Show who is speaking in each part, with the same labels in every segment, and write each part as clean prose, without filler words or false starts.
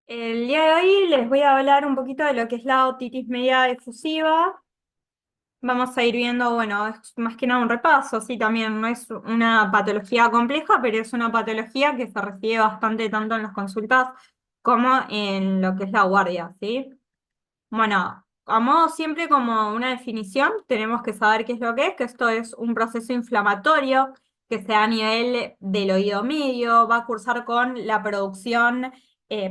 Speaker 1: El día de hoy les voy a hablar un poquito de lo que es la otitis media difusiva. Vamos a ir viendo, bueno, es más que nada un repaso, sí, también no es una patología compleja, pero es una patología que se recibe bastante tanto en las consultas como en lo que es la guardia, ¿sí? Bueno, a modo siempre como una definición, tenemos que saber qué es lo que esto es un proceso inflamatorio que se da a nivel del oído medio, va a cursar con la producción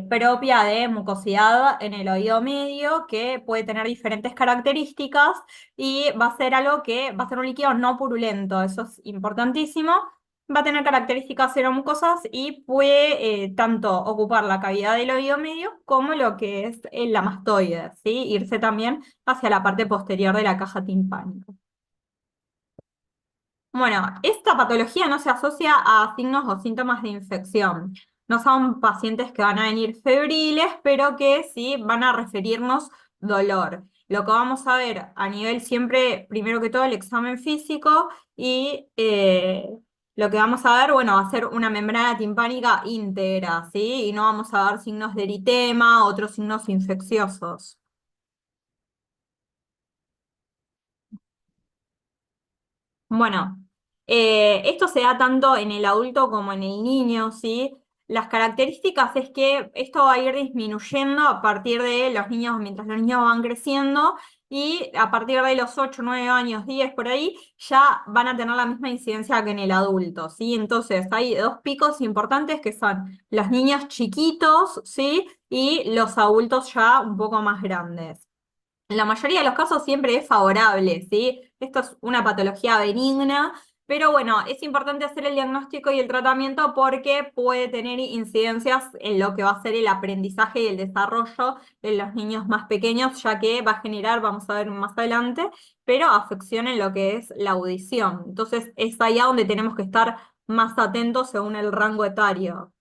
Speaker 1: propia de mucosidad en el oído medio, que puede tener diferentes características y va a ser algo que va a ser un líquido no purulento, eso es importantísimo. Va a tener características seromucosas y puede tanto ocupar la cavidad del oído medio como lo que es la mastoide, ¿sí? Irse también hacia la parte posterior de la caja timpánica. Bueno, esta patología no se asocia a signos o síntomas de infección. No son pacientes que van a venir febriles, pero que sí van a referirnos dolor. Lo que vamos a ver a nivel siempre, primero que todo, el examen físico y lo que vamos a ver, bueno, va a ser una membrana timpánica íntegra, ¿sí? Y no vamos a ver signos de eritema, otros signos infecciosos. Bueno, esto se da tanto en el adulto como en el niño, ¿sí? Las características es que esto va a ir disminuyendo a partir de los niños, mientras los niños van creciendo, y a partir de los 8, 9 años, 10 por ahí, ya van a tener la misma incidencia que en el adulto, ¿sí? Entonces hay dos picos importantes que son los niños chiquitos, ¿sí? Y los adultos ya un poco más grandes. En la mayoría de los casos siempre es favorable, ¿sí? Esto es una patología benigna, pero bueno, es importante hacer el diagnóstico y el tratamiento porque puede tener incidencias en lo que va a ser el aprendizaje y el desarrollo en los niños más pequeños, ya que va a generar, vamos a ver más adelante, pero afección en lo que es la audición. Entonces es allá donde tenemos que estar más atentos según el rango etario.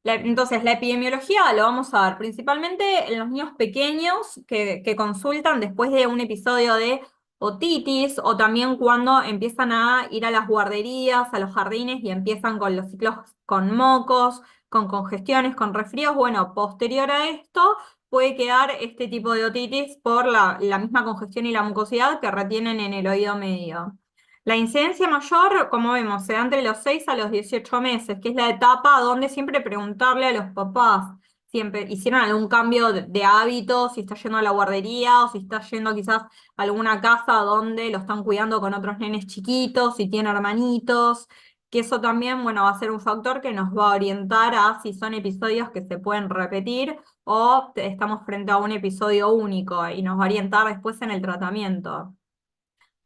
Speaker 1: Entonces, la epidemiología lo vamos a ver principalmente en los niños pequeños que consultan después de un episodio de otitis o también cuando empiezan a ir a las guarderías, a los jardines y empiezan con los ciclos con mocos, con congestiones, con resfríos. Bueno, posterior a esto puede quedar este tipo de otitis por la misma congestión y la mucosidad que retienen en el oído medio. La incidencia mayor, como vemos, se da entre los 6 a los 18 meses, que es la etapa donde siempre preguntarle a los papás si hicieron algún cambio de hábito, si está yendo a la guardería o si está yendo quizás a alguna casa donde lo están cuidando con otros nenes chiquitos, si tiene hermanitos, que eso también, bueno, va a ser un factor que nos va a orientar a si son episodios que se pueden repetir o estamos frente a un episodio único y nos va a orientar después en el tratamiento.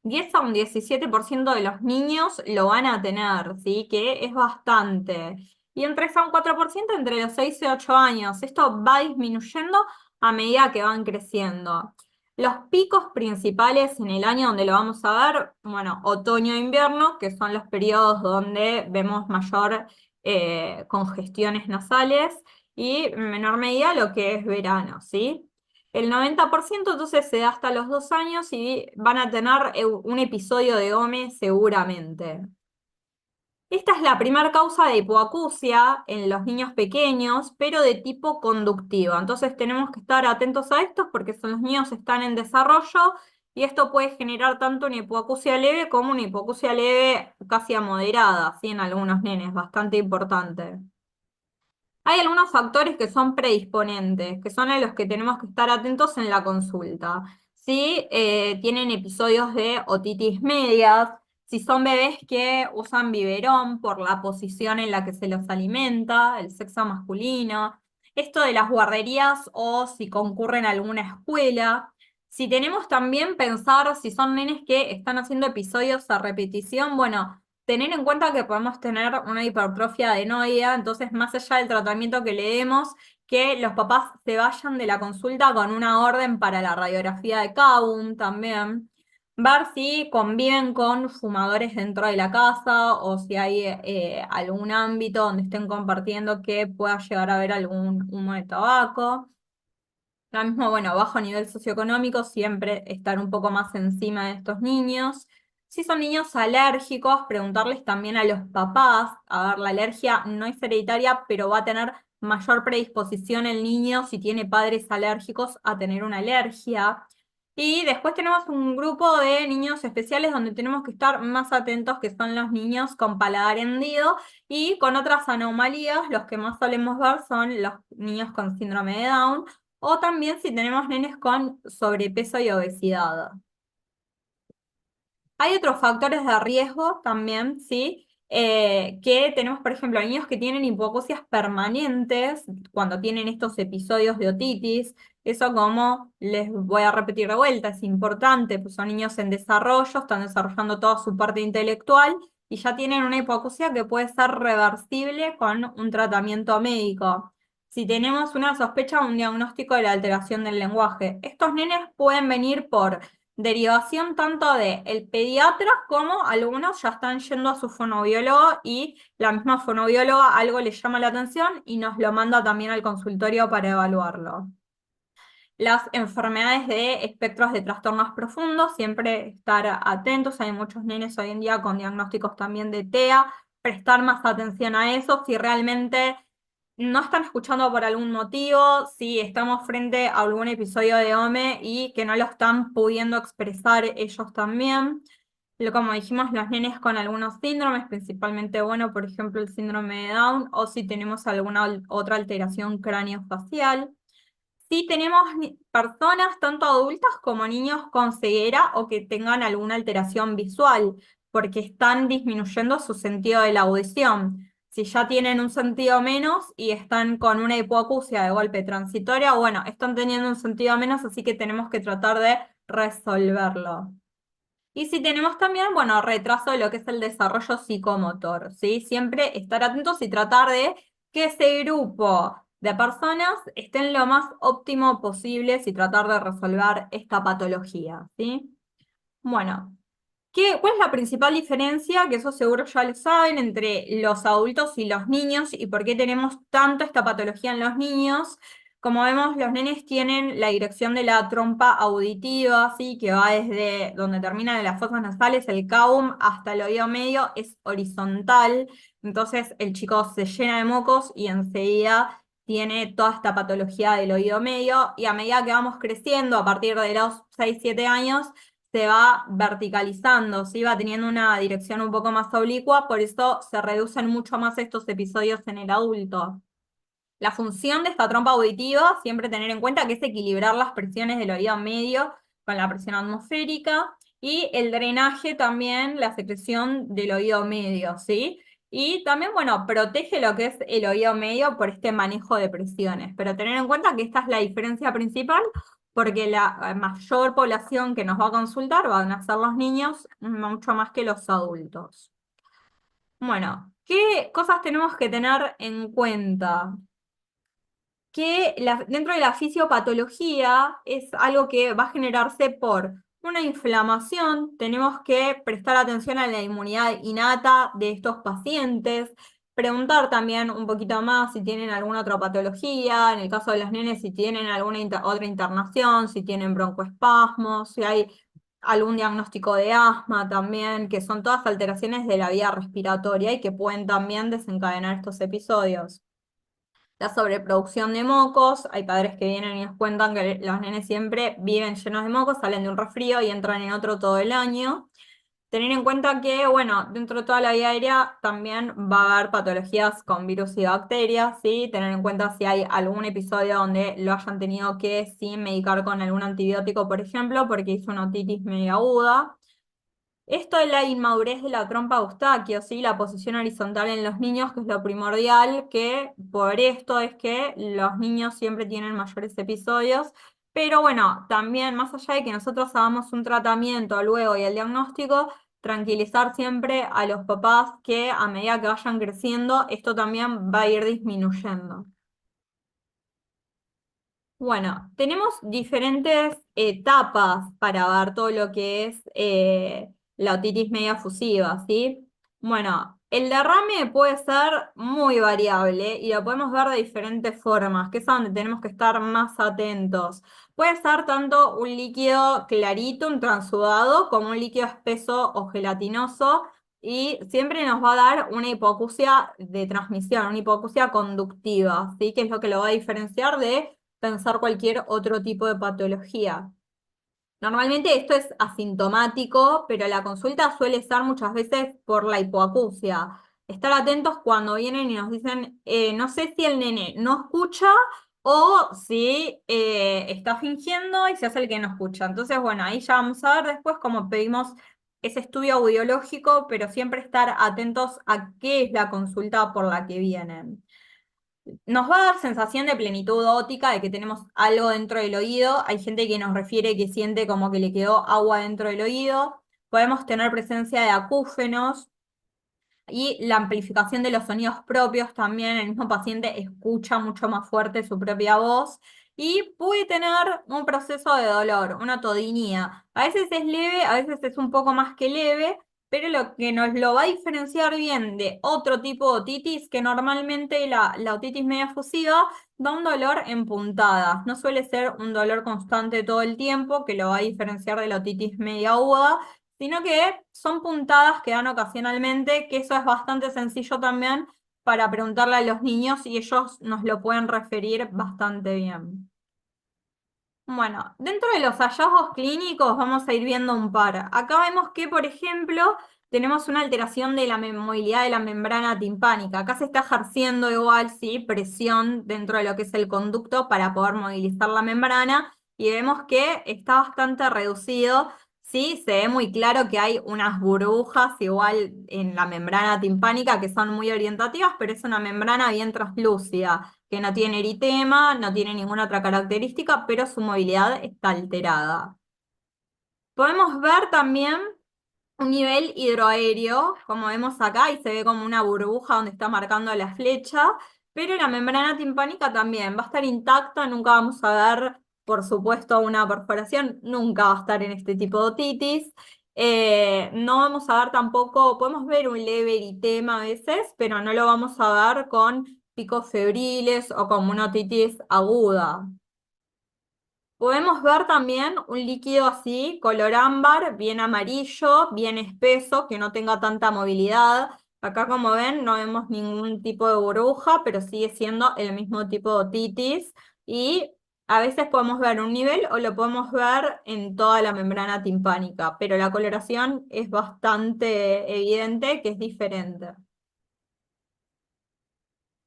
Speaker 1: 10 a un 17% de los niños lo van a tener, ¿sí? Que es bastante. Y un 3 a un 4% entre los 6 y 8 años. Esto va disminuyendo a medida que van creciendo. Los picos principales en el año donde lo vamos a ver, bueno, otoño e invierno, que son los periodos donde vemos mayor congestiones nasales, y en menor medida lo que es verano, ¿sí? El 90% entonces se da hasta los 2 años y van a tener un episodio de OME seguramente. Esta es la primera causa de hipoacusia en los niños pequeños, pero de tipo conductiva. Entonces tenemos que estar atentos a esto porque son los niños están en desarrollo y esto puede generar tanto una hipoacusia leve como una hipoacusia leve casi a moderada, ¿sí? En algunos nenes, bastante importante. Hay algunos factores que son predisponentes, que son a los que tenemos que estar atentos en la consulta. Si tienen episodios de otitis medias, si son bebés que usan biberón por la posición en la que se los alimenta, el sexo masculino, esto de las guarderías o si concurren a alguna escuela. Si tenemos también pensar si son nenes que están haciendo episodios a repetición, bueno, tener en cuenta que podemos tener una hipertrofia adenoidea, entonces más allá del tratamiento que le demos, que los papás se vayan de la consulta con una orden para la radiografía de Cavum también. Ver si conviven con fumadores dentro de la casa o si hay algún ámbito donde estén compartiendo que pueda llegar a haber algún humo de tabaco. Lo mismo, bueno, bajo nivel socioeconómico, siempre estar un poco más encima de estos niños. Si son niños alérgicos, preguntarles también a los papás. A ver, la alergia no es hereditaria, pero va a tener mayor predisposición el niño si tiene padres alérgicos a tener una alergia. Y después tenemos un grupo de niños especiales donde tenemos que estar más atentos, que son los niños con paladar hendido y con otras anomalías. Los que más solemos ver son los niños con síndrome de Down o también si tenemos nenes con sobrepeso y obesidad. Hay otros factores de riesgo también, ¿sí? Que tenemos, por ejemplo, niños que tienen hipoacusias permanentes cuando tienen estos episodios de otitis. Eso, como les voy a repetir de vuelta, es importante, pues son niños en desarrollo, están desarrollando toda su parte intelectual y ya tienen una hipoacusia que puede ser reversible con un tratamiento médico. Si tenemos una sospecha o un diagnóstico de la alteración del lenguaje, estos nenes pueden venir por derivación tanto de el pediatra como algunos ya están yendo a su fonoaudiólogo y la misma fonoaudióloga algo le llama la atención y nos lo manda también al consultorio para evaluarlo. Las enfermedades de espectros de trastornos profundos, siempre estar atentos, hay muchos nenes hoy en día con diagnósticos también de TEA, prestar más atención a eso, si realmente no están escuchando por algún motivo, si estamos frente a algún episodio de OME y que no lo están pudiendo expresar ellos también. Como dijimos, los nenes con algunos síndromes, principalmente, bueno, por ejemplo, el síndrome de Down, o si tenemos alguna otra alteración craneofacial. Sí, tenemos personas, tanto adultas como niños con ceguera o que tengan alguna alteración visual, porque están disminuyendo su sentido de la audición. Si ya tienen un sentido menos y están con una hipoacusia de golpe transitoria, bueno, están teniendo un sentido menos, así que tenemos que tratar de resolverlo. Y si tenemos también, bueno, retraso de lo que es el desarrollo psicomotor, ¿sí? Siempre estar atentos y tratar de que ese grupo de personas estén lo más óptimo posible y tratar de resolver esta patología, ¿sí? Bueno, ¿cuál es la principal diferencia, que eso seguro ya lo saben, entre los adultos y los niños y por qué tenemos tanto esta patología en los niños? Como vemos, los nenes tienen la dirección de la trompa auditiva, así que va desde donde terminan las fosas nasales, el caum, hasta el oído medio, es horizontal. Entonces el chico se llena de mocos y enseguida tiene toda esta patología del oído medio. Y a medida que vamos creciendo, a partir de los 6, 7 años, se va verticalizando, ¿sí? Va teniendo una dirección un poco más oblicua, por eso se reducen mucho más estos episodios en el adulto. La función de esta trompa auditiva, siempre tener en cuenta que es equilibrar las presiones del oído medio con la presión atmosférica y el drenaje también, la secreción del oído medio, ¿sí? Y también, bueno, protege lo que es el oído medio por este manejo de presiones. Pero tener en cuenta que esta es la diferencia principal porque la mayor población que nos va a consultar van a ser los niños, mucho más que los adultos. Bueno, ¿qué cosas tenemos que tener en cuenta? Que dentro de la fisiopatología es algo que va a generarse por una inflamación, tenemos que prestar atención a la inmunidad innata de estos pacientes, preguntar también un poquito más si tienen alguna otra patología, en el caso de los nenes si tienen alguna otra internación, si tienen broncoespasmos, si hay algún diagnóstico de asma también, que son todas alteraciones de la vía respiratoria y que pueden también desencadenar estos episodios. La sobreproducción de mocos, hay padres que vienen y nos cuentan que los nenes siempre viven llenos de mocos, salen de un resfrío y entran en otro todo el año. Tener en cuenta que, bueno, dentro de toda la vía aérea también va a haber patologías con virus y bacterias, ¿sí? Tener en cuenta si hay algún episodio donde lo hayan tenido que, sí, medicar con algún antibiótico, por ejemplo, porque hizo una otitis medio aguda. Esto es la inmadurez de la trompa Eustaquio, ¿sí? La posición horizontal en los niños, que es lo primordial, que por esto es que los niños siempre tienen mayores episodios. Pero bueno, también más allá de que nosotros hagamos un tratamiento luego y el diagnóstico, tranquilizar siempre a los papás que a medida que vayan creciendo, esto también va a ir disminuyendo. Bueno, tenemos diferentes etapas para ver todo lo que es la otitis media fusiva, ¿sí? Bueno, el derrame puede ser muy variable y lo podemos ver de diferentes formas, que es a donde tenemos que estar más atentos. Puede ser tanto un líquido clarito, un transudado, como un líquido espeso o gelatinoso. y siempre nos va a dar una hipoacusia de transmisión, una hipoacusia conductiva, ¿sí? Que es lo que lo va a diferenciar de pensar cualquier otro tipo de patología. Normalmente esto es asintomático, pero la consulta suele ser muchas veces por la hipoacusia. Estar atentos cuando vienen y nos dicen, no sé si el nene no escucha o si está fingiendo y se hace el que no escucha. Entonces, bueno, ahí ya vamos a ver después cómo pedimos ese estudio audiológico, pero siempre estar atentos a qué es la consulta por la que vienen. Nos va a dar sensación de plenitud óptica, de que tenemos algo dentro del oído. Hay gente que nos refiere que siente como que le quedó agua dentro del oído. Podemos tener presencia de acúfenos y la amplificación de los sonidos propios también. El mismo paciente escucha mucho más fuerte su propia voz y puede tener un proceso de dolor, una otodinía. A veces es leve, a veces es un poco más que leve, pero lo que nos lo va a diferenciar bien de otro tipo de otitis, que normalmente la otitis media fusiva da un dolor en puntadas. No suele ser un dolor constante todo el tiempo, que lo va a diferenciar de la otitis media aguda, sino que son puntadas que dan ocasionalmente, que eso es bastante sencillo también para preguntarle a los niños y ellos nos lo pueden referir bastante bien. Bueno, dentro de los hallazgos clínicos vamos a ir viendo un par. Acá vemos que, por ejemplo, tenemos una alteración de la movilidad de la membrana timpánica. Acá se está ejerciendo igual, sí, presión dentro de lo que es el conducto para poder movilizar la membrana y vemos que está bastante reducido. Sí, se ve muy claro que hay unas burbujas igual en la membrana timpánica que son muy orientativas, pero es una membrana bien translúcida que no tiene eritema, no tiene ninguna otra característica, pero su movilidad está alterada. Podemos ver también un nivel hidroaéreo, como vemos acá, y se ve como una burbuja donde está marcando la flecha, pero la membrana timpánica también va a estar intacta, nunca vamos a ver, por supuesto, una perforación, nunca va a estar en este tipo de otitis. No vamos a ver tampoco, podemos ver un leve eritema a veces, pero no lo vamos a ver con picos febriles o como una otitis aguda. Podemos ver también un líquido así, color ámbar, bien amarillo, bien espeso, que no tenga tanta movilidad. Acá, como ven, no vemos ningún tipo de burbuja, pero sigue siendo el mismo tipo de otitis. Y a veces podemos ver un nivel o lo podemos ver en toda la membrana timpánica, pero la coloración es bastante evidente que es diferente.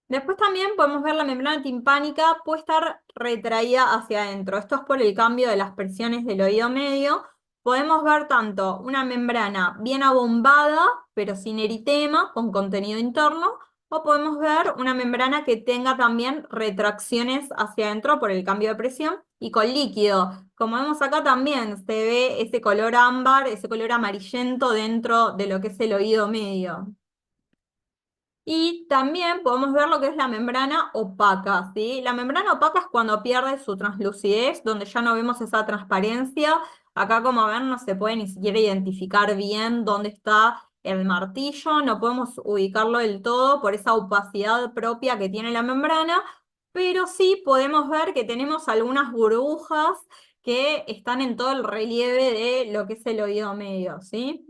Speaker 1: Después también podemos ver la membrana timpánica puede estar retraída hacia adentro. Esto es por el cambio de las presiones del oído medio. Podemos ver tanto una membrana bien abombada, pero sin eritema, con contenido interno, o podemos ver una membrana que tenga también retracciones hacia adentro por el cambio de presión y con líquido. Como vemos acá también se ve ese color ámbar, ese color amarillento dentro de lo que es el oído medio. Y también podemos ver lo que es la membrana opaca, ¿sí? La membrana opaca es cuando pierde su translucidez, donde ya no vemos esa transparencia. Acá, como ven, no se puede ni siquiera identificar bien dónde está el martillo, no podemos ubicarlo del todo por esa opacidad propia que tiene la membrana, pero sí podemos ver que tenemos algunas burbujas que están en todo el relieve de lo que es el oído medio, ¿sí?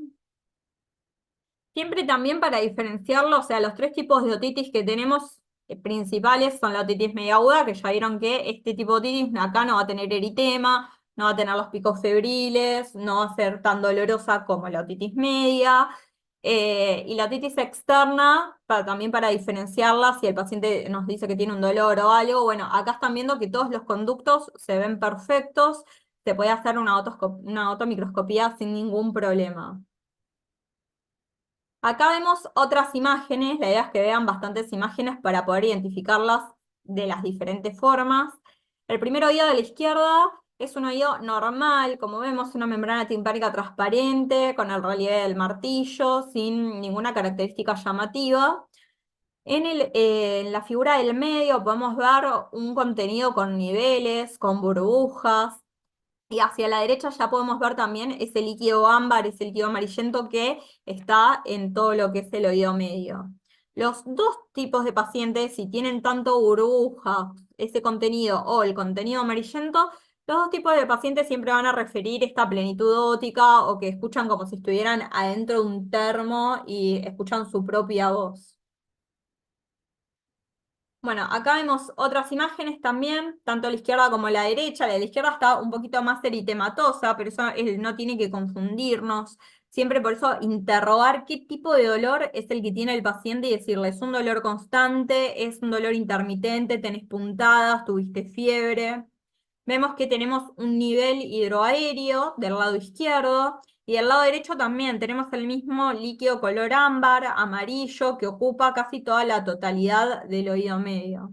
Speaker 1: Siempre también para diferenciarlo, o sea, los tres tipos de otitis que tenemos principales son la otitis media aguda, que ya vieron que este tipo de otitis acá no va a tener eritema, no va a tener los picos febriles, no va a ser tan dolorosa como la otitis media. Y la otitis externa, también para diferenciarla, si el paciente nos dice que tiene un dolor o algo, bueno, acá están viendo que todos los conductos se ven perfectos, se puede hacer una otomicroscopía sin ningún problema. Acá vemos otras imágenes, la idea es que vean bastantes imágenes para poder identificarlas de las diferentes formas. El primer oído de la izquierda es un oído normal, como vemos, una membrana timpánica transparente, con el relieve del martillo, sin ninguna característica llamativa. En la figura del medio podemos ver un contenido con niveles, con burbujas, y hacia la derecha ya podemos ver también ese líquido ámbar, ese líquido amarillento que está en todo lo que es el oído medio. Los dos tipos de pacientes, si tienen tanto burbujas, ese contenido o el contenido amarillento, Los dos tipos de pacientes siempre van a referir esta plenitud óptica o que escuchan como si estuvieran adentro de un termo y escuchan su propia voz. Bueno, acá vemos otras imágenes también, tanto a la izquierda como a la derecha. La de la izquierda está un poquito más eritematosa, pero eso no tiene que confundirnos. Siempre por eso interrogar qué tipo de dolor es el que tiene el paciente y decirle, ¿es un dolor constante? ¿Es un dolor intermitente? ¿Tenés puntadas? ¿Tuviste fiebre? Vemos que tenemos un nivel hidroaéreo del lado izquierdo y del lado derecho también tenemos el mismo líquido color ámbar, amarillo, que ocupa casi toda la totalidad del oído medio.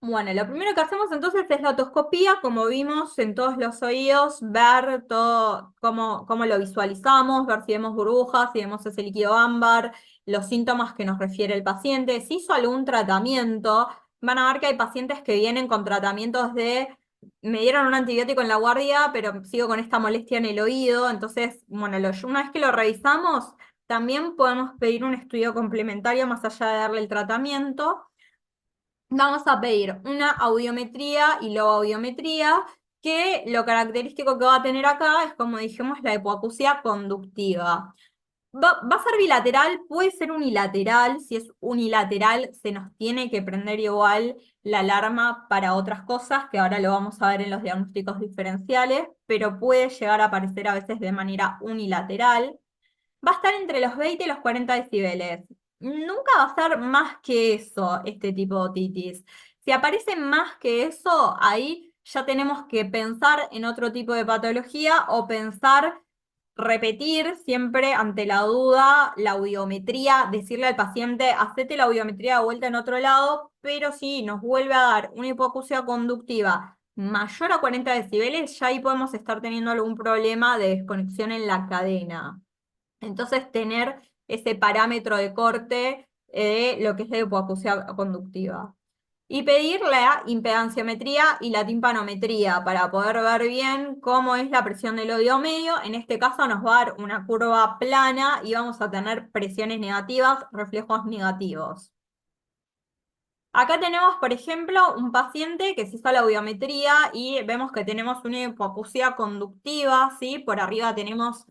Speaker 1: Bueno, lo primero que hacemos entonces es la otoscopía, como vimos en todos los oídos, ver todo, cómo lo visualizamos, ver si vemos burbujas, si vemos ese líquido ámbar, los síntomas que nos refiere el paciente. Si hizo algún tratamiento, van a ver que hay pacientes que vienen con tratamientos me dieron un antibiótico en la guardia, pero sigo con esta molestia en el oído. Entonces, bueno, una vez que lo revisamos, también podemos pedir un estudio complementario más allá de darle el tratamiento. Vamos a pedir una audiometría y logoaudiometría, que lo característico que va a tener acá es, como dijimos, la hipoacusia conductiva. Va a ser bilateral, puede ser unilateral. Si es unilateral, se nos tiene que prender igual la alarma para otras cosas, que ahora lo vamos a ver en los diagnósticos diferenciales, pero puede llegar a aparecer a veces de manera unilateral. Va a estar entre los 20 y los 40 decibeles. Nunca va a ser más que eso, este tipo de otitis. Si aparece más que eso, ahí ya tenemos que pensar en otro tipo de patología o pensar, repetir siempre ante la duda la audiometría, decirle al paciente, hacete la audiometría de vuelta en otro lado, pero si nos vuelve a dar una hipoacusia conductiva mayor a 40 decibeles, ya ahí podemos estar teniendo algún problema de desconexión en la cadena. Entonces, tener ese parámetro de corte de lo que es la hipoacusia conductiva. Y pedir la impedanciometría y la timpanometría para poder ver bien cómo es la presión del oído medio. En este caso nos va a dar una curva plana y vamos a tener presiones negativas, reflejos negativos. Acá tenemos, por ejemplo, un paciente que se hizo la audiometría y vemos que tenemos una hipoacusia conductiva, ¿sí? Por arriba tenemos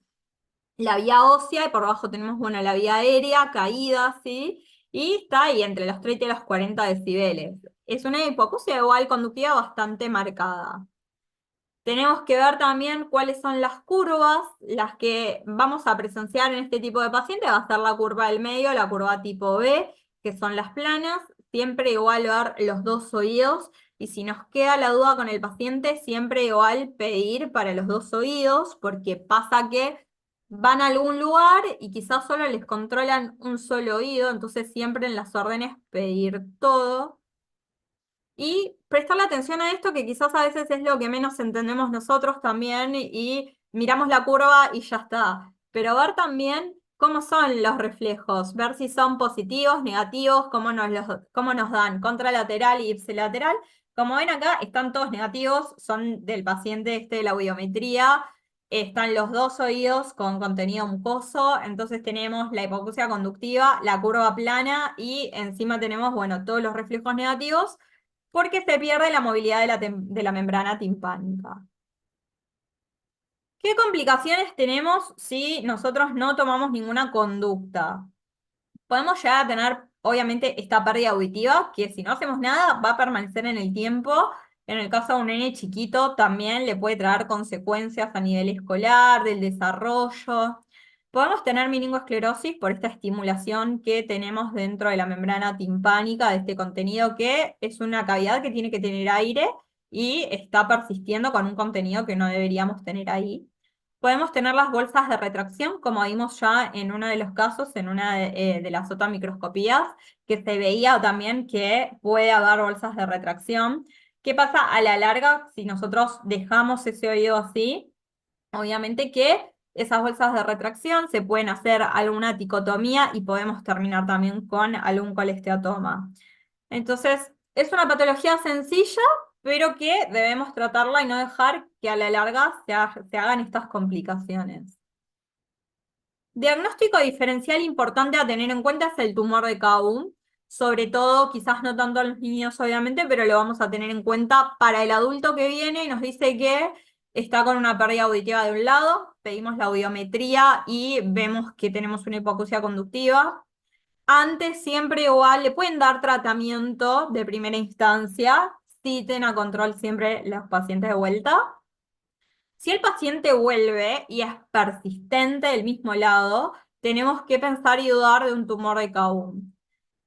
Speaker 1: la vía ósea y por abajo tenemos, bueno, la vía aérea, caída, ¿sí? Y está ahí entre los 30 y los 40 decibeles. Es una hipoacusia igual conductiva bastante marcada. Tenemos que ver también cuáles son las curvas, las que vamos a presenciar en este tipo de paciente. Va a ser la curva del medio, la curva tipo B, que son las planas. Siempre igual ver los dos oídos. Y si nos queda la duda con el paciente, siempre igual pedir para los dos oídos, porque pasa que van a algún lugar y quizás solo les controlan un solo oído. Entonces siempre en las órdenes pedir todo. Y prestarle atención a esto, que quizás a veces es lo que menos entendemos nosotros también, y miramos la curva y ya está. Pero ver también cómo son los reflejos, ver si son positivos, negativos, cómo nos dan contralateral y ipsilateral. Como ven acá, están todos negativos, son del paciente de la audiometría. Están los dos oídos con contenido mucoso, entonces tenemos la hipoacusia conductiva, la curva plana y encima tenemos, bueno, todos los reflejos negativos, porque se pierde la movilidad de la membrana timpánica. ¿Qué complicaciones tenemos si nosotros no tomamos ninguna conducta? Podemos llegar a tener, obviamente, esta pérdida auditiva, que si no hacemos nada va a permanecer en el tiempo. En el caso de un nene chiquito, también le puede traer consecuencias a nivel escolar, del desarrollo. Podemos tener meningoesclerosis por esta estimulación que tenemos dentro de la membrana timpánica de este contenido, que es una cavidad que tiene que tener aire y está persistiendo con un contenido que no deberíamos tener ahí. Podemos tener las bolsas de retracción, como vimos ya en uno de los casos, en una de las otomicroscopías, que se veía también que puede haber bolsas de retracción. ¿Qué pasa a la larga si nosotros dejamos ese oído así? Obviamente que esas bolsas de retracción se pueden hacer alguna dicotomía y podemos terminar también con algún colesteatoma. Entonces, es una patología sencilla, pero que debemos tratarla y no dejar que a la larga se hagan estas complicaciones. Diagnóstico diferencial importante a tener en cuenta es el tumor de Kaun. sobre todo, quizás no tanto a los niños, obviamente, pero lo vamos a tener en cuenta para el adulto que viene y nos dice que está con una pérdida auditiva de un lado, pedimos la audiometría y vemos que tenemos una hipoacusia conductiva. Antes siempre igual le pueden dar tratamiento de primera instancia, citen a control siempre los pacientes de vuelta. Si el paciente vuelve y es persistente del mismo lado, tenemos que pensar y dudar de un tumor de Caum.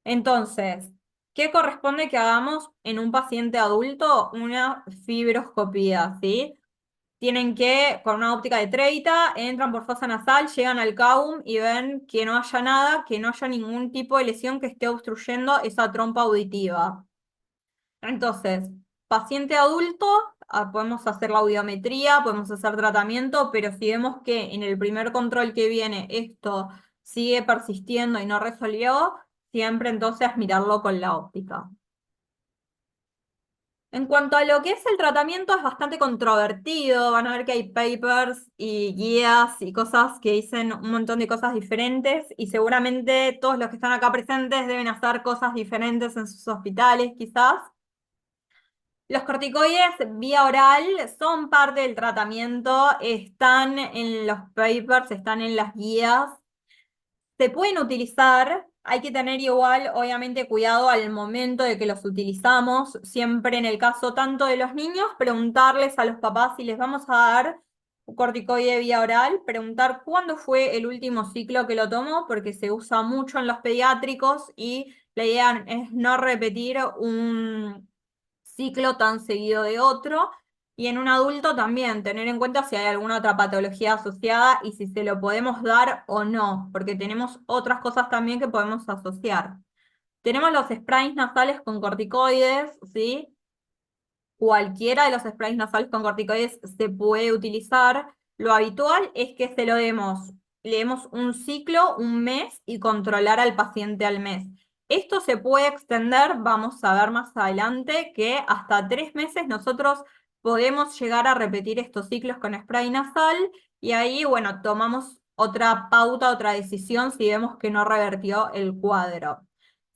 Speaker 1: Entonces, ¿qué corresponde que hagamos en un paciente adulto? Una fibroscopía, ¿sí? Tienen que, con una óptica de 30, entran por fosa nasal, llegan al CAUM y ven que no haya nada, que no haya ningún tipo de lesión que esté obstruyendo esa trompa auditiva. Entonces, paciente adulto, podemos hacer la audiometría, podemos hacer tratamiento, pero si vemos que en el primer control que viene esto sigue persistiendo y no resolvió, siempre entonces mirarlo con la óptica. En cuanto a lo que es el tratamiento, es bastante controvertido. Van a ver que hay papers y guías y cosas que dicen un montón de cosas diferentes y seguramente todos los que están acá presentes deben hacer cosas diferentes en sus hospitales, quizás. Los corticoides vía oral son parte del tratamiento, están en los papers, están en las guías. Se pueden utilizar, hay que tener igual, obviamente, cuidado al momento de que los utilizamos. Siempre en el caso tanto de los niños, preguntarles a los papás si les vamos a dar un corticoide vía oral, preguntar cuándo fue el último ciclo que lo tomó, porque se usa mucho en los pediátricos y la idea es no repetir un ciclo tan seguido de otro. Y en un adulto también tener en cuenta si hay alguna otra patología asociada y si se lo podemos dar o no, porque tenemos otras cosas también que podemos asociar. Tenemos los sprays nasales con corticoides, ¿sí? Cualquiera de los sprays nasales con corticoides se puede utilizar. Lo habitual es que se lo demos, le demos un ciclo, un mes y controlar al paciente al mes. Esto se puede extender, vamos a ver más adelante, que hasta 3 meses nosotros podemos llegar a repetir estos ciclos con spray nasal y ahí, bueno, tomamos otra pauta, otra decisión si vemos que no revertió el cuadro.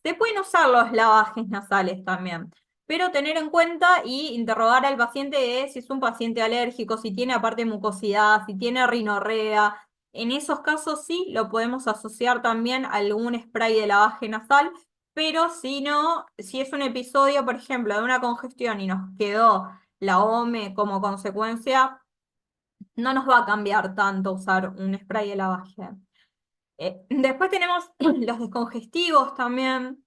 Speaker 1: Se pueden usar los lavajes nasales también, pero tener en cuenta y interrogar al paciente de si es un paciente alérgico, si tiene aparte mucosidad, si tiene rinorrea. En esos casos sí lo podemos asociar también a algún spray de lavaje nasal, pero si no, si es un episodio, por ejemplo, de una congestión y nos quedó la OME como consecuencia, no nos va a cambiar tanto usar un spray de lavaje. Después tenemos los descongestivos también.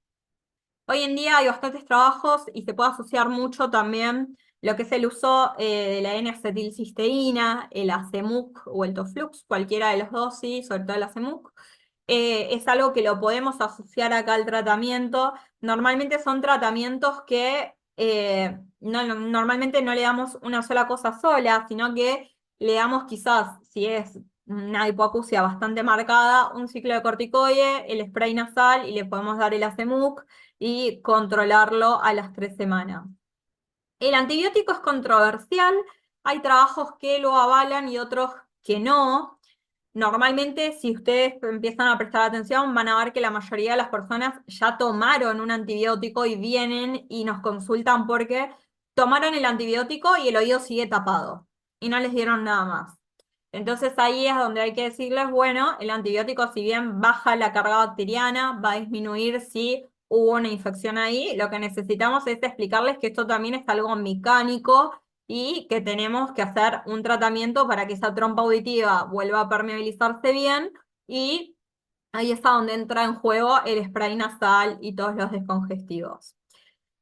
Speaker 1: Hoy en día hay bastantes trabajos y se puede asociar mucho también lo que es el uso de la N-acetilcisteína, el Acemuc o el Toflux, cualquiera de los dos, sí, sobre todo el Acemuc. Es algo que lo podemos asociar acá al tratamiento. Normalmente son tratamientos que normalmente no le damos una sola cosa sola, sino que le damos quizás, si es una hipoacusia bastante marcada, un ciclo de corticoide, el spray nasal y le podemos dar el Acemuc y controlarlo a las 3 semanas. El antibiótico es controversial, hay trabajos que lo avalan y otros que no. Normalmente, si ustedes empiezan a prestar atención, van a ver que la mayoría de las personas ya tomaron un antibiótico y vienen y nos consultan porque tomaron el antibiótico y el oído sigue tapado y no les dieron nada más. Entonces ahí es donde hay que decirles, bueno, el antibiótico si bien baja la carga bacteriana, va a disminuir si hubo una infección ahí, lo que necesitamos es explicarles que esto también es algo mecánico y que tenemos que hacer un tratamiento para que esa trompa auditiva vuelva a permeabilizarse bien y ahí es a donde entra en juego el spray nasal y todos los descongestivos.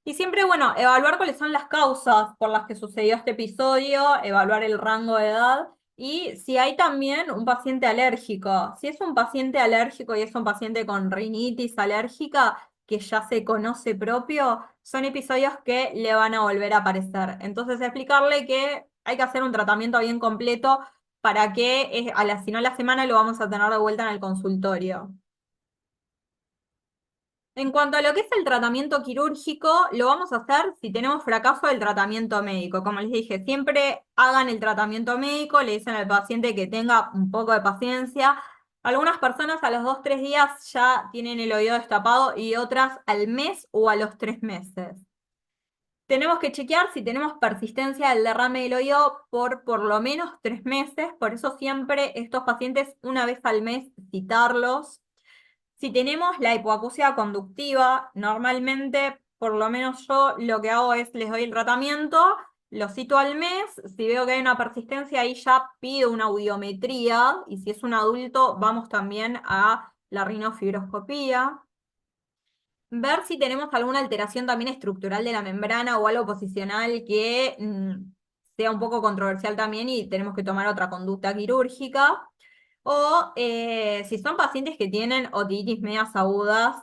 Speaker 1: Y siempre, bueno, evaluar cuáles son las causas por las que sucedió este episodio, evaluar el rango de edad y si hay también un paciente alérgico. Si es un paciente alérgico y es un paciente con rinitis alérgica, que ya se conoce propio, son episodios que le van a volver a aparecer. Entonces, explicarle que hay que hacer un tratamiento bien completo para que, si no a la semana lo vamos a tener de vuelta en el consultorio. En cuanto a lo que es el tratamiento quirúrgico, lo vamos a hacer si tenemos fracaso del tratamiento médico. Como les dije, siempre hagan el tratamiento médico, le dicen al paciente que tenga un poco de paciencia. Algunas personas a los 2, 3 días ya tienen el oído destapado y otras al mes o a los 3 meses. Tenemos que chequear si tenemos persistencia del derrame del oído por lo menos 3 meses, por eso siempre estos pacientes una vez al mes citarlos. Si tenemos la hipoacusia conductiva, normalmente, por lo menos yo lo que hago es les doy el tratamiento, lo cito al mes, si veo que hay una persistencia ahí ya pido una audiometría y si es un adulto vamos también a la rinofibroscopía. Ver si tenemos alguna alteración también estructural de la membrana o algo posicional que sea un poco controversial también y tenemos que tomar otra conducta quirúrgica. O si son pacientes que tienen otitis medias agudas,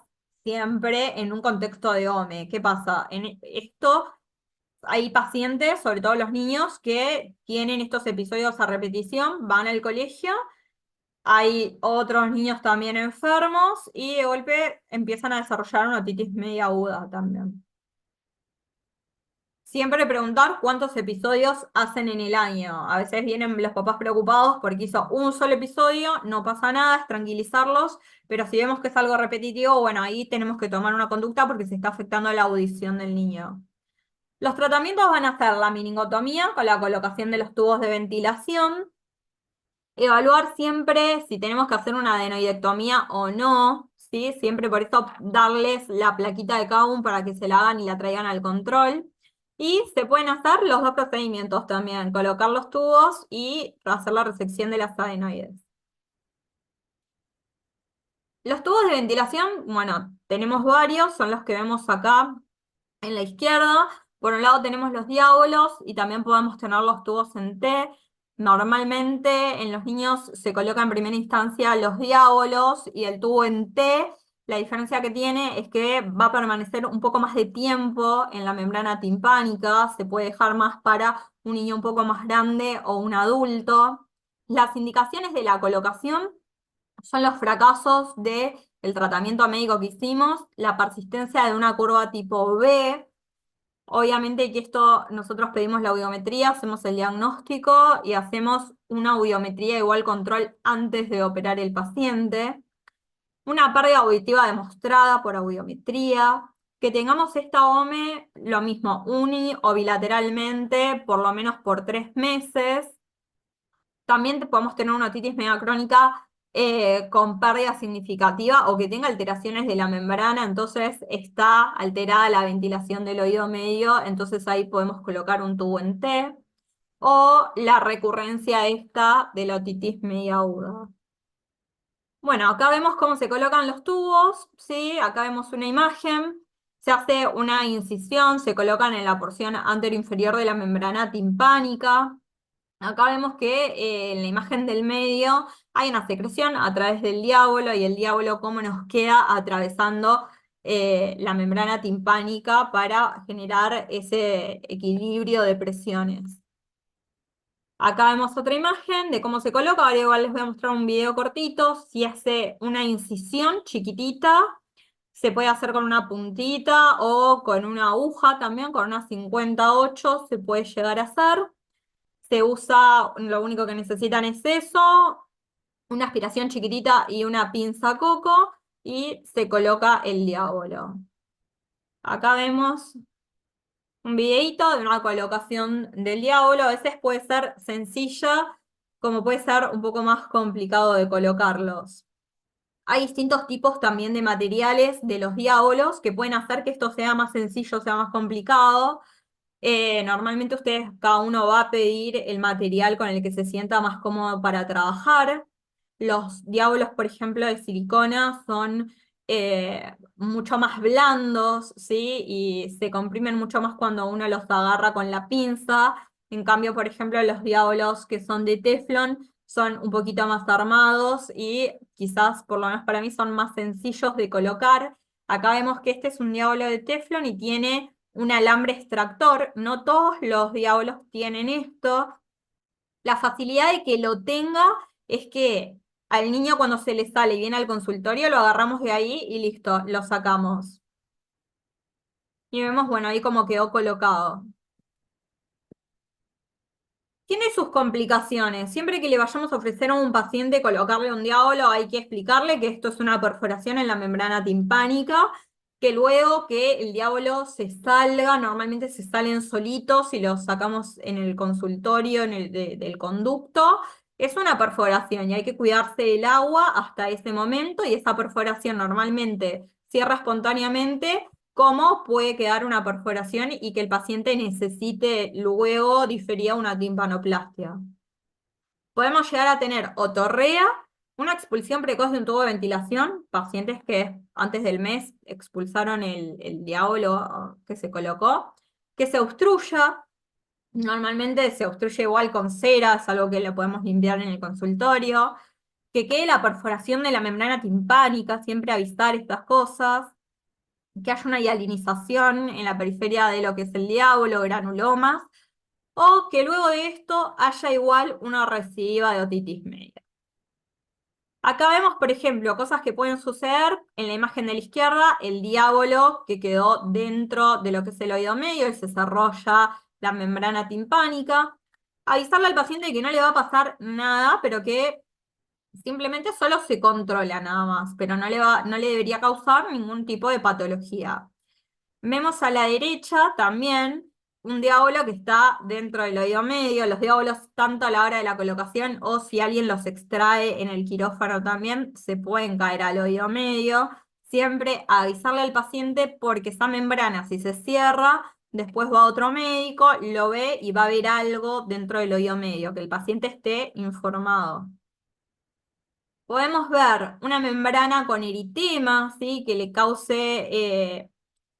Speaker 1: siempre en un contexto de OME. ¿Qué pasa? En esto hay pacientes, sobre todo los niños, que tienen estos episodios a repetición, van al colegio, hay otros niños también enfermos y de golpe empiezan a desarrollar una otitis media aguda también. Siempre preguntar cuántos episodios hacen en el año. A veces vienen los papás preocupados porque hizo un solo episodio, no pasa nada, es tranquilizarlos, pero si vemos que es algo repetitivo, bueno, ahí tenemos que tomar una conducta porque se está afectando la audición del niño. Los tratamientos van a ser la meningotomía con la colocación de los tubos de ventilación, evaluar siempre si tenemos que hacer una adenoidectomía o no, ¿sí? Siempre por eso darles la plaquita de Cahun para que se la hagan y la traigan al control. Y se pueden hacer los dos procedimientos también, colocar los tubos y hacer la resección de las adenoides. Los tubos de ventilación, bueno, tenemos varios, son los que vemos acá en la izquierda. Por un lado tenemos los diábolos y también podemos tener los tubos en T. Normalmente en los niños se coloca en primera instancia los diábolos y el tubo en T. La diferencia que tiene es que va a permanecer un poco más de tiempo en la membrana timpánica, se puede dejar más para un niño un poco más grande o un adulto. Las indicaciones de la colocación son los fracasos del tratamiento médico que hicimos, la persistencia de una curva tipo B. Obviamente que esto nosotros pedimos la audiometría, hacemos el diagnóstico y hacemos una audiometría igual control antes de operar el paciente. Una pérdida auditiva demostrada por audiometría. Que tengamos esta OME, lo mismo, uni o bilateralmente, por lo menos por 3 meses. También podemos tener una otitis media crónica con pérdida significativa o que tenga alteraciones de la membrana, entonces está alterada la ventilación del oído medio, entonces ahí podemos colocar un tubo en T, o la recurrencia esta de la otitis media aguda. Bueno, acá vemos cómo se colocan los tubos, ¿sí? Acá vemos una imagen, se hace una incisión, se colocan en la porción anterior-inferior de la membrana timpánica. Acá vemos que en la imagen del medio hay una secreción a través del diábolo y el diábolo cómo nos queda atravesando la membrana timpánica para generar ese equilibrio de presiones. Acá vemos otra imagen de cómo se coloca, ahora igual les voy a mostrar un video cortito. Si hace una incisión chiquitita, se puede hacer con una puntita o con una aguja también, con una 58 se puede llegar a hacer. Se usa, lo único que necesitan es eso, una aspiración chiquitita y una pinza coco, y se coloca el diablo. Acá vemos un videito de una colocación del diablo, a veces puede ser sencilla, como puede ser un poco más complicado de colocarlos. Hay distintos tipos también de materiales de los diabolos que pueden hacer que esto sea más sencillo, sea más complicado. Normalmente ustedes, cada uno va a pedir el material con el que se sienta más cómodo para trabajar. Los diablos, por ejemplo, de silicona son mucho más blandos, ¿sí? Y se comprimen mucho más cuando uno los agarra con la pinza. En cambio, por ejemplo, los diablos que son de teflón son un poquito más armados y quizás, por lo menos para mí, son más sencillos de colocar. Acá vemos que este es un diablo de teflón y tiene un alambre extractor. No todos los diablos tienen esto. La facilidad de que lo tenga es que al niño cuando se le sale y viene al consultorio lo agarramos de ahí y listo, lo sacamos. Y vemos, bueno, ahí como quedó colocado. Tiene sus complicaciones. Siempre que le vayamos a ofrecer a un paciente colocarle un diablo, hay que explicarle que esto es una perforación en la membrana timpánica, que luego que el diablo se salga, normalmente se salen solitos y los sacamos en el consultorio, del conducto. Es una perforación y hay que cuidarse del agua hasta ese momento y esa perforación normalmente cierra espontáneamente, cómo puede quedar una perforación y que el paciente necesite luego diferir una timpanoplastia. Podemos llegar a tener otorrea, una expulsión precoz de un tubo de ventilación, pacientes que antes del mes expulsaron el diablo que se colocó, que se obstruya, normalmente se obstruye igual con cera, es algo que lo podemos limpiar en el consultorio, que quede la perforación de la membrana timpánica, siempre avisar estas cosas, que haya una hialinización en la periferia de lo que es el diablo, granulomas, o que luego de esto haya igual una recidiva de otitis media. Acá vemos, por ejemplo, cosas que pueden suceder en la imagen de la izquierda, el diablo que quedó dentro de lo que es el oído medio y se desarrolla la membrana timpánica. Avisarle al paciente que no le va a pasar nada, pero que simplemente solo se controla nada más, pero no le debería causar ningún tipo de patología. Vemos a la derecha también un diablo que está dentro del oído medio. Los diablos, tanto a la hora de la colocación o si alguien los extrae en el quirófano también, se pueden caer al oído medio. Siempre avisarle al paciente porque esa membrana, si se cierra, después va otro médico, lo ve y va a ver algo dentro del oído medio, que el paciente esté informado. Podemos ver una membrana con eritema, ¿sí? Que le cause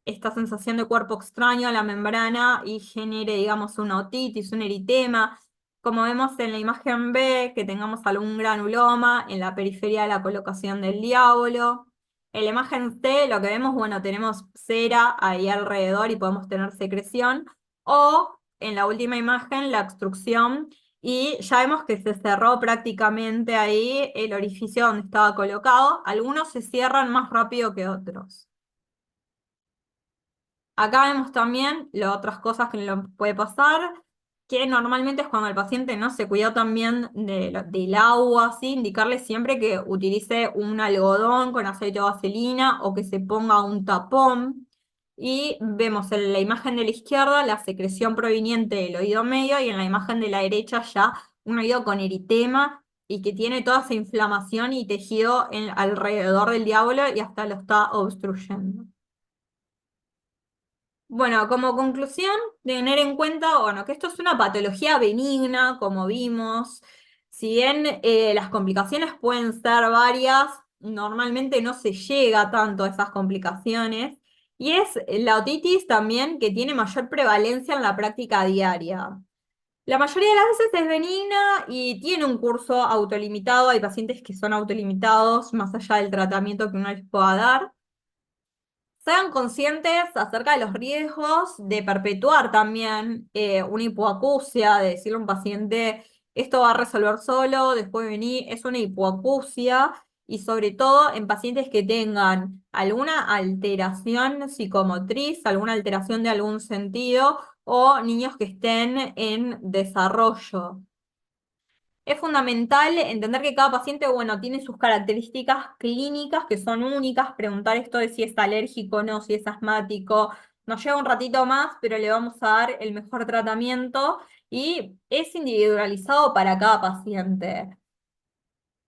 Speaker 1: esta sensación de cuerpo extraño a la membrana y genere, digamos, una otitis, un eritema. Como vemos en la imagen B, que tengamos algún granuloma en la periferia de la colocación del diablo. En la imagen C, lo que vemos, bueno, tenemos cera ahí alrededor y podemos tener secreción. O en la última imagen, la obstrucción y ya vemos que se cerró prácticamente ahí el orificio donde estaba colocado. Algunos se cierran más rápido que otros. Acá vemos también las otras cosas que le puede pasar, que normalmente es cuando el paciente no se cuidó también del agua, ¿sí? Indicarle siempre que utilice un algodón con aceite o vaselina o que se ponga un tapón. Y vemos en la imagen de la izquierda la secreción proveniente del oído medio y en la imagen de la derecha ya un oído con eritema y que tiene toda esa inflamación y tejido alrededor del diablo y hasta lo está obstruyendo. Bueno, como conclusión, tener en cuenta, bueno, que esto es una patología benigna, como vimos. Si bien las complicaciones pueden ser varias, normalmente no se llega tanto a esas complicaciones. Y es la otitis también que tiene mayor prevalencia en la práctica diaria. La mayoría de las veces es benigna y tiene un curso autolimitado. Hay pacientes que son autolimitados más allá del tratamiento que uno les pueda dar. Sean conscientes acerca de los riesgos de perpetuar también una hipoacusia, de decirle a un paciente, esto va a resolver solo, después vení, es una hipoacusia, y sobre todo en pacientes que tengan alguna alteración psicomotriz, alguna alteración de algún sentido, o niños que estén en desarrollo. Es fundamental entender que cada paciente, bueno, tiene sus características clínicas que son únicas, preguntar esto de si es alérgico o no, si es asmático, nos lleva un ratito más, pero le vamos a dar el mejor tratamiento y es individualizado para cada paciente.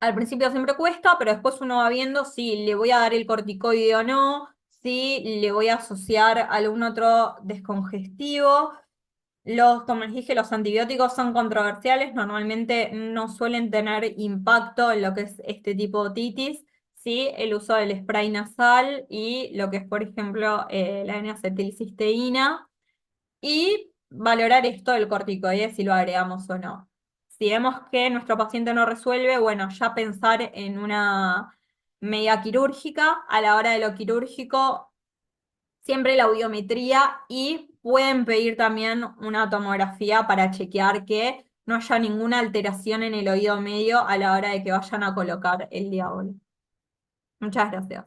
Speaker 1: Al principio siempre cuesta, pero después uno va viendo si le voy a dar el corticoide o no, si le voy a asociar algún otro descongestivo. Como les dije, los antibióticos son controversiales, normalmente no suelen tener impacto en lo que es este tipo de otitis, sí, el uso del spray nasal y lo que es, por ejemplo, la N-acetilcisteína, y valorar esto del corticoide si lo agregamos o no. Si vemos que nuestro paciente no resuelve, bueno, ya pensar en una medida quirúrgica. A la hora de lo quirúrgico, siempre la audiometría y pueden pedir también una tomografía para chequear que no haya ninguna alteración en el oído medio a la hora de que vayan a colocar el diablo. Muchas gracias.